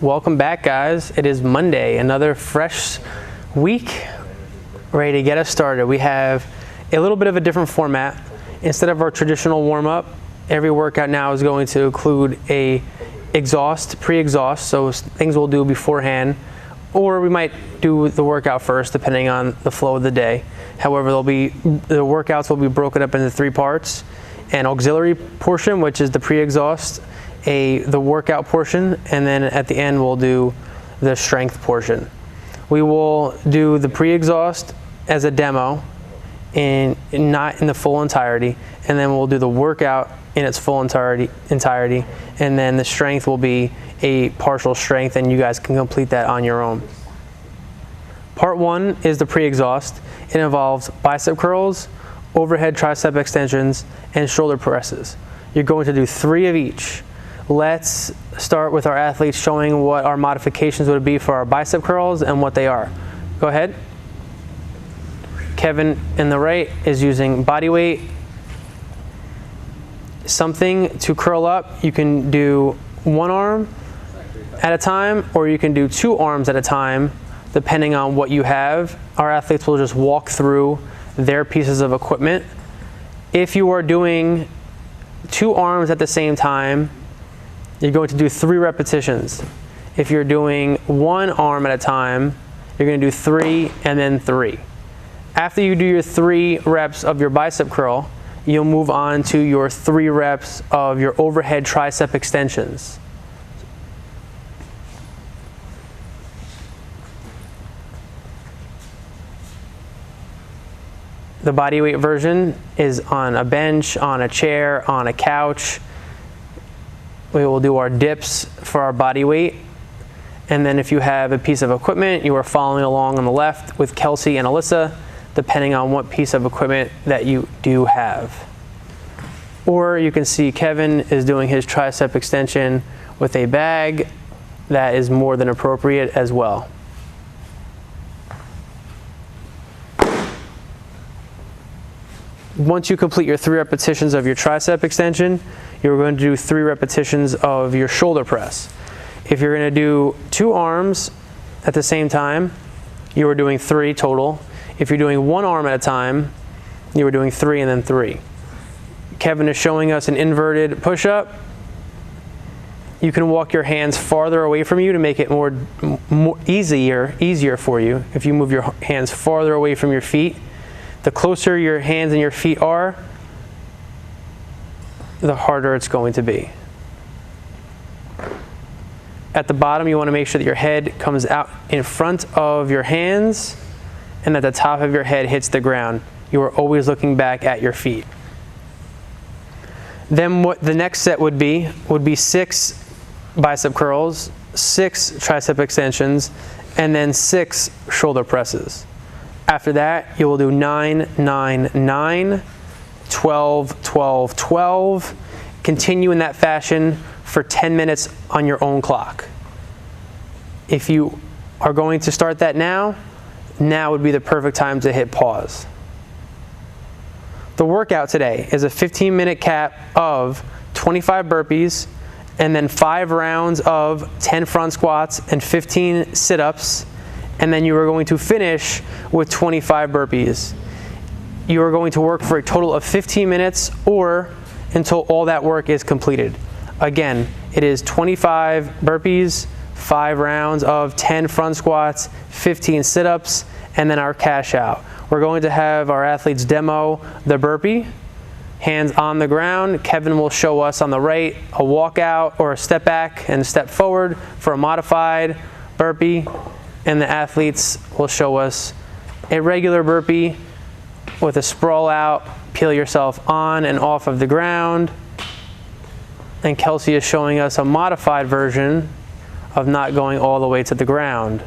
Welcome back, guys. It is Monday, another fresh week, ready to get us started. We have a little bit of a different format. Instead of our traditional warm-up, every workout now is going to include a pre-exhaust, so things we'll do beforehand, or we might do the workout first, depending on the flow of the day. However, the workouts will be broken up into 3 parts: an auxiliary portion, which is the pre-exhaust, the workout portion, and then at the end we'll do the strength portion. We will do the pre-exhaust as a demo, not in the full entirety, and then we'll do the workout in its full entirety, and then the strength will be a partial strength, and you guys can complete that on your own. Part 1 is the pre-exhaust. It involves bicep curls, overhead tricep extensions, and shoulder presses. You're going to do 3 of each. Let's start with our athletes showing what our modifications would be for our bicep curls and what they are. Go ahead. Kevin in the right is using body weight. Something to curl up. You can do 1 arm at a time, or you can do 2 arms at a time, depending on what you have. Our athletes will just walk through their pieces of equipment. If you are doing 2 arms at the same time, you're going to do 3 repetitions. If you're doing 1 arm at a time, you're going to do 3 and then 3. After you do your 3 reps of your bicep curl, you'll move on to your 3 reps of your overhead tricep extensions. The body weight version is on a bench, on a chair, on a couch. We will do our dips for our body weight. And then if you have a piece of equipment, you are following along on the left with Kelsey and Alyssa, depending on what piece of equipment that you do have. Or you can see Kevin is doing his tricep extension with a bag. That is more than appropriate as well. Once you complete your 3 repetitions of your tricep extension, you're going to do 3 repetitions of your shoulder press. If you're going to do 2 arms at the same time, you are doing 3 total. If you're doing 1 arm at a time, you are doing 3 and then 3. Kevin is showing us an inverted push-up. You can walk your hands farther away from you to make it more easier for you. If you move your hands farther away from your feet, the closer your hands and your feet are, the harder it's going to be. At the bottom, you want to make sure that your head comes out in front of your hands and that the top of your head hits the ground. You are always looking back at your feet. Then what the next set would be 6 bicep curls, 6 tricep extensions, and then 6 shoulder presses. After that, you will do 9, 9, 9, 12, 12, 12. Continue in that fashion for 10 minutes on your own clock. If you are going to start that now would be the perfect time to hit pause. The workout today is a 15-minute cap of 25 burpees and then 5 rounds of 10 front squats and 15 sit-ups. And then you are going to finish with 25 burpees. You are going to work for a total of 15 minutes or until all that work is completed. Again, it is 25 burpees, 5 rounds of 10 front squats, 15 sit-ups, and then our cash out. We're going to have our athletes demo the burpee, hands on the ground. Kevin will show us on the right a walkout or a step back and a step forward for a modified burpee. And the athletes will show us a regular burpee with a sprawl out, peel yourself on and off of the ground. And Kelsey is showing us a modified version of not going all the way to the ground.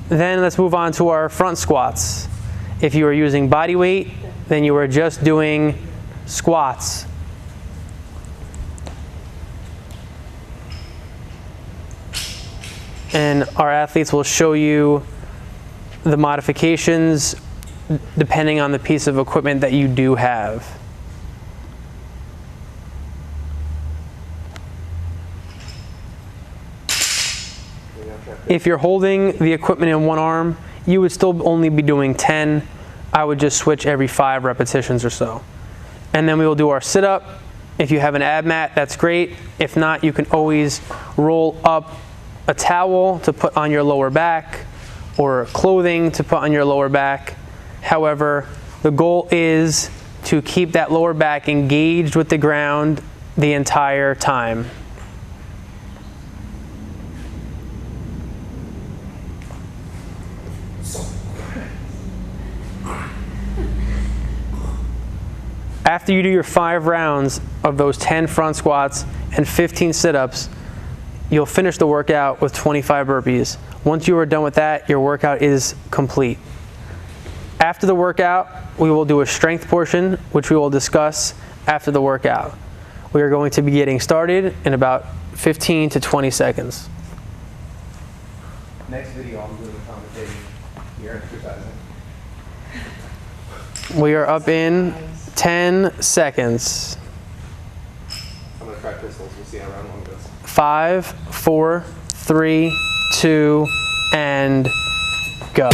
Then let's move on to our front squats. If you are using body weight, then you are just doing squats. And our athletes will show you the modifications depending on the piece of equipment that you do have. If you're holding the equipment in one arm, you would still only be doing 10. I would just switch every 5 repetitions or so. And then we will do our sit-up. If you have an ab mat, that's great. If not, you can always roll up a towel to put on your lower back or clothing to put on your lower back. However, the goal is to keep that lower back engaged with the ground the entire time. After you do your 5 rounds of those 10 front squats and 15 sit-ups, you'll finish the workout with 25 burpees. Once you are done with that, your workout is complete. After the workout, we will do a strength portion, which we will discuss after the workout. We are going to be getting started in about 15 to 20 seconds. Next video, I'm doing commentating here, exercising. We are up in 10 seconds. I'm going to try pistols. We'll see how round 1 goes. 5, 4, 3, 2, and go.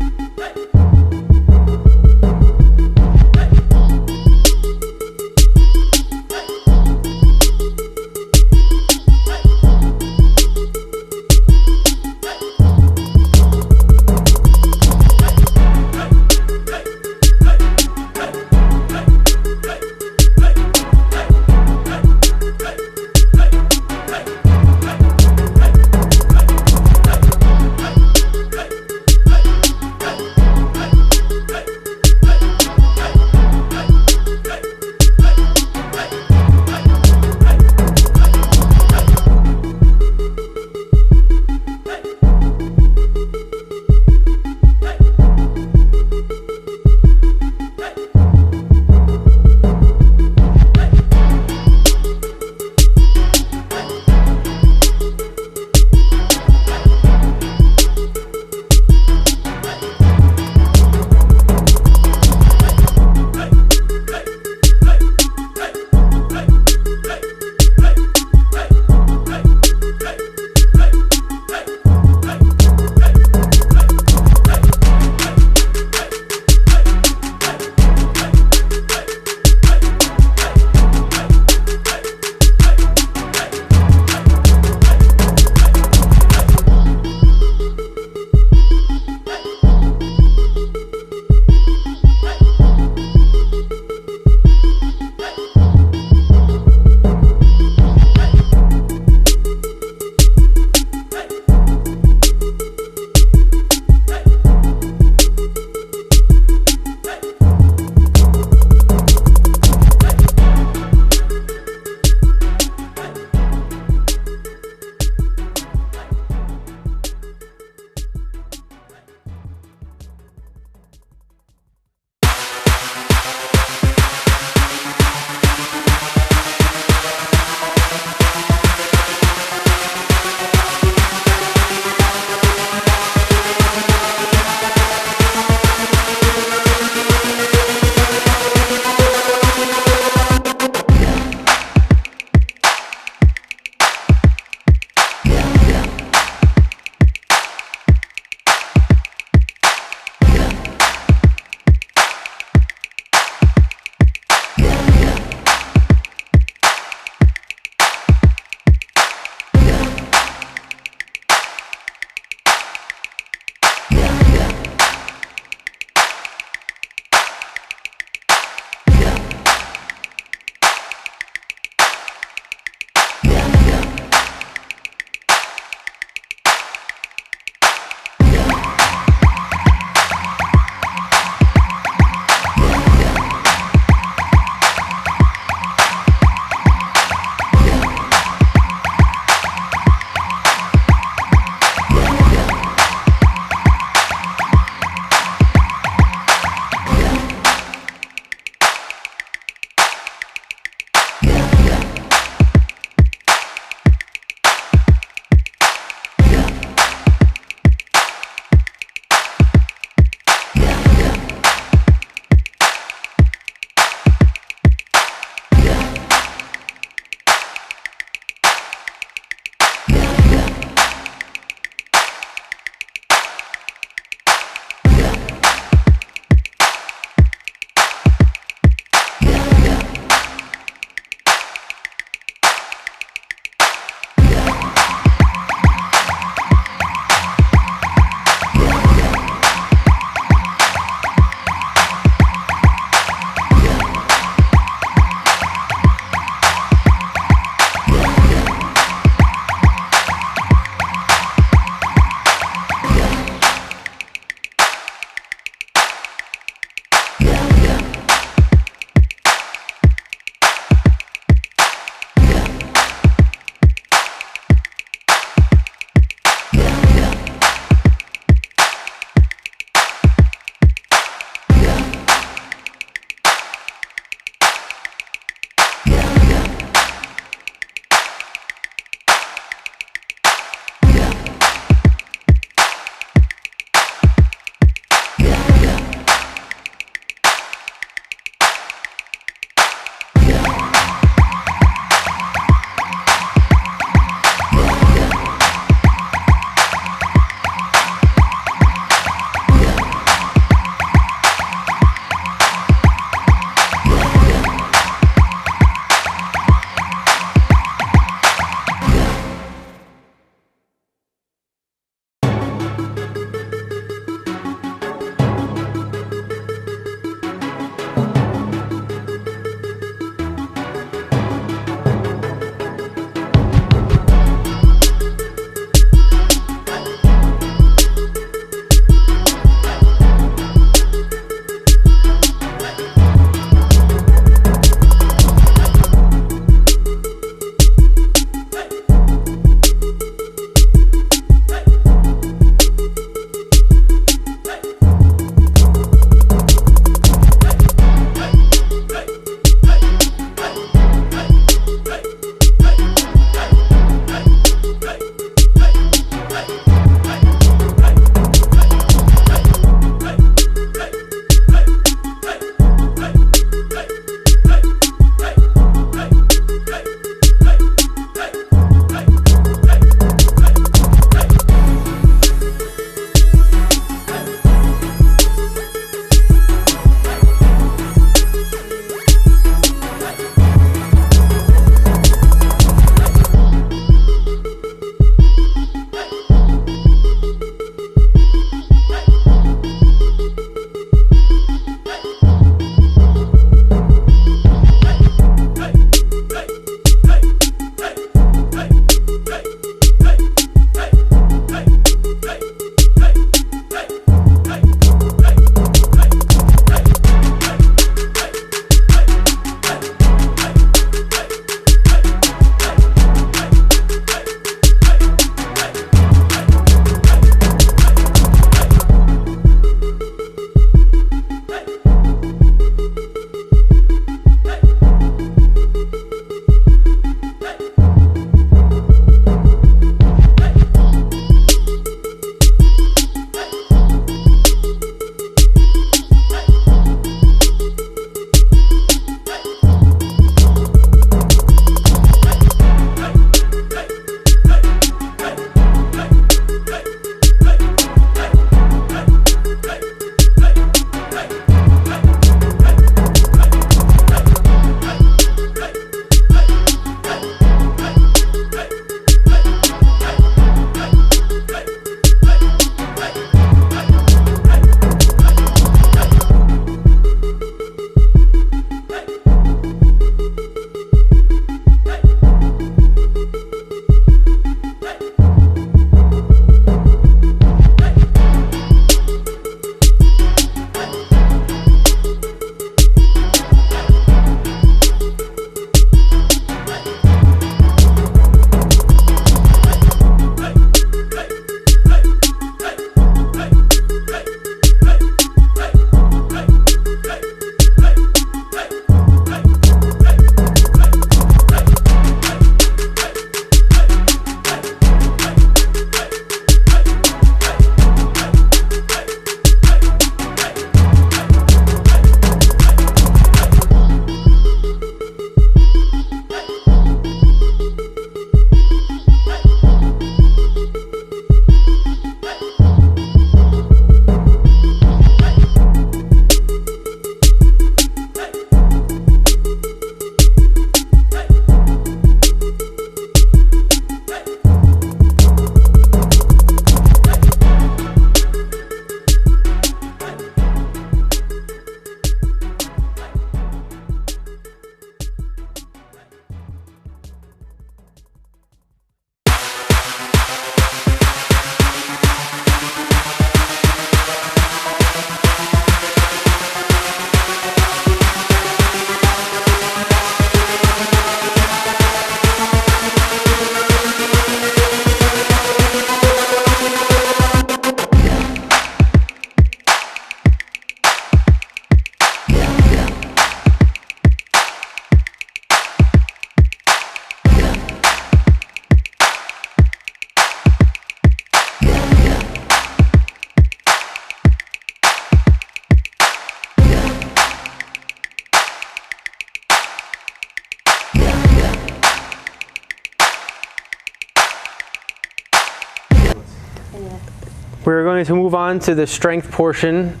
We're going to move on to the strength portion.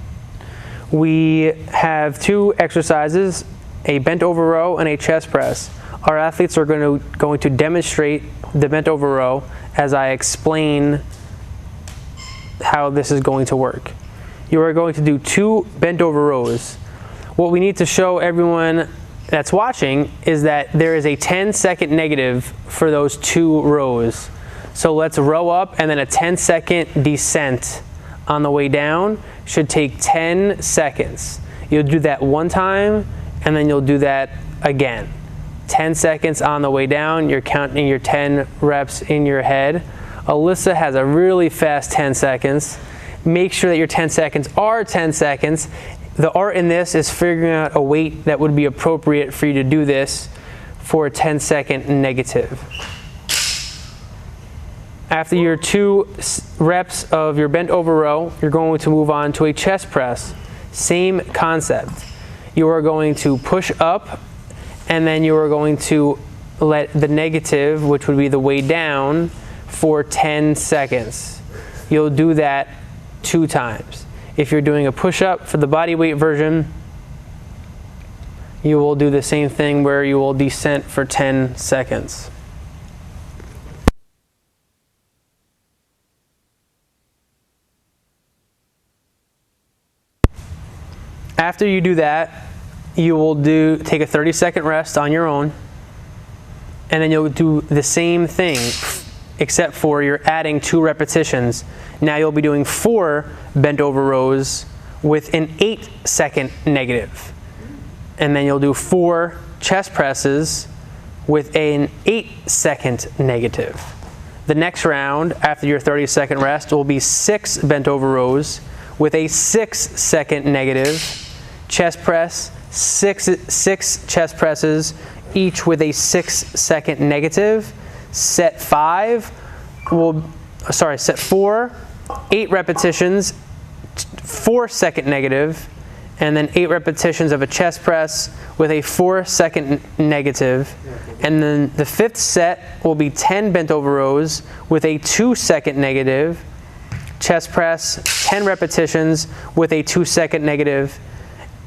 We have 2 exercises, a bent over row and a chest press. Our athletes are going to demonstrate the bent over row as I explain how this is going to work. You are going to do 2 bent over rows. What we need to show everyone that's watching is that there is a 10-second negative for those 2 rows. So let's row up, and then a 10-second descent on the way down should take 10 seconds. You'll do that 1 time, and then you'll do that again. 10 seconds on the way down. You're counting your 10 reps in your head. Alyssa has a really fast 10 seconds. Make sure that your 10 seconds are 10 seconds. The art in this is figuring out a weight that would be appropriate for you to do this for a 10-second negative. After your 2 reps of your bent over row, you're going to move on to a chest press. Same concept. You are going to push up, and then you are going to let the negative, which would be the way down, for 10 seconds. You'll do that 2 times. If you're doing a push-up for the body weight version, you will do the same thing where you will descent for 10 seconds. After you do that, you will take a 30-second rest on your own, and then you'll do the same thing, except for you're adding 2 repetitions. Now you'll be doing 4 bent over rows with an 8-second negative. And then you'll do 4 chest presses with an 8-second negative. The next round, after your 30-second rest, will be 6 bent over rows with a 6-second negative. Chest press, 6 chest presses, each with a 6-second negative. Set 4, 8 repetitions, 4-second negative, and then 8 repetitions of a chest press with a 4-second negative. And then the 5th set will be 10 bent over rows with a 2-second negative. Chest press, 10 repetitions with a 2-second negative.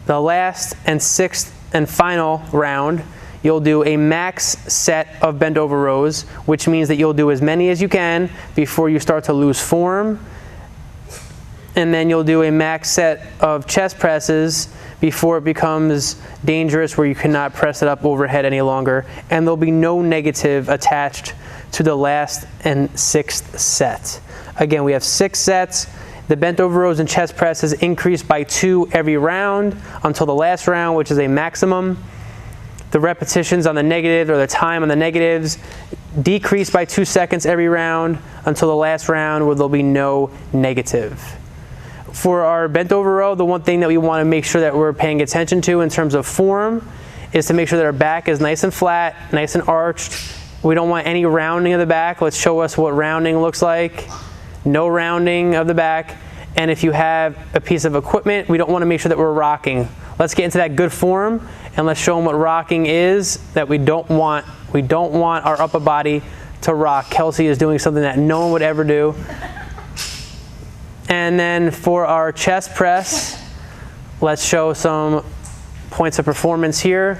The last and 6th and final round, you'll do a max set of bent over rows, which means that you'll do as many as you can before you start to lose form. And then you'll do a max set of chest presses before it becomes dangerous where you cannot press it up overhead any longer. And there'll be no negative attached to the last and 6th set. Again, we have 6 sets. The bent over rows and chest presses increase by 2 every round until the last round, which is a maximum. The repetitions on the negative, or the time on the negatives, decrease by 2 seconds every round until the last round where there'll be no negative. For our bent over row, the one thing that we want to make sure that we're paying attention to in terms of form is to make sure that our back is nice and flat, nice and arched. We don't want any rounding of the back. Let's show us what rounding looks like. No rounding of the back. And if you have a piece of equipment, we don't want to make sure that we're rocking. Let's get into that good form, and let's show them what rocking is, that we don't want. We don't want our upper body to rock. Kelsey is doing something that no one would ever do. And then for our chest press, let's show some points of performance here.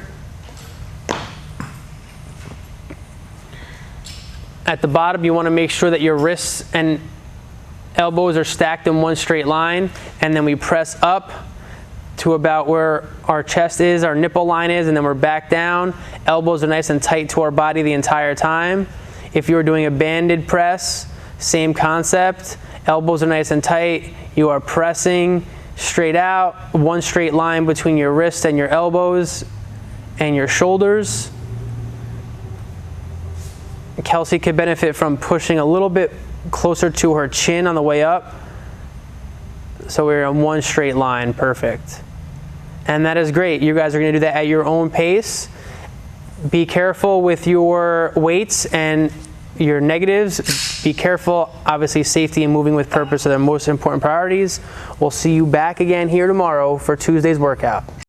At the bottom, you want to make sure that your wrists and elbows are stacked in one straight line, and then we press up to about where our chest is, our nipple line is, and then we're back down. Elbows are nice and tight to our body the entire time. If you're doing a banded press, same concept. Elbows are nice and tight. You are pressing straight out, one straight line between your wrists and your elbows and your shoulders. Kelsey could benefit from pushing a little bit closer to her chin on the way up. So we're in one straight line, perfect. And that is great. You guys are going to do that at your own pace. Be careful with your weights and your negatives. Be careful, obviously safety and moving with purpose are the most important priorities. We'll see you back again here tomorrow for Tuesday's workout.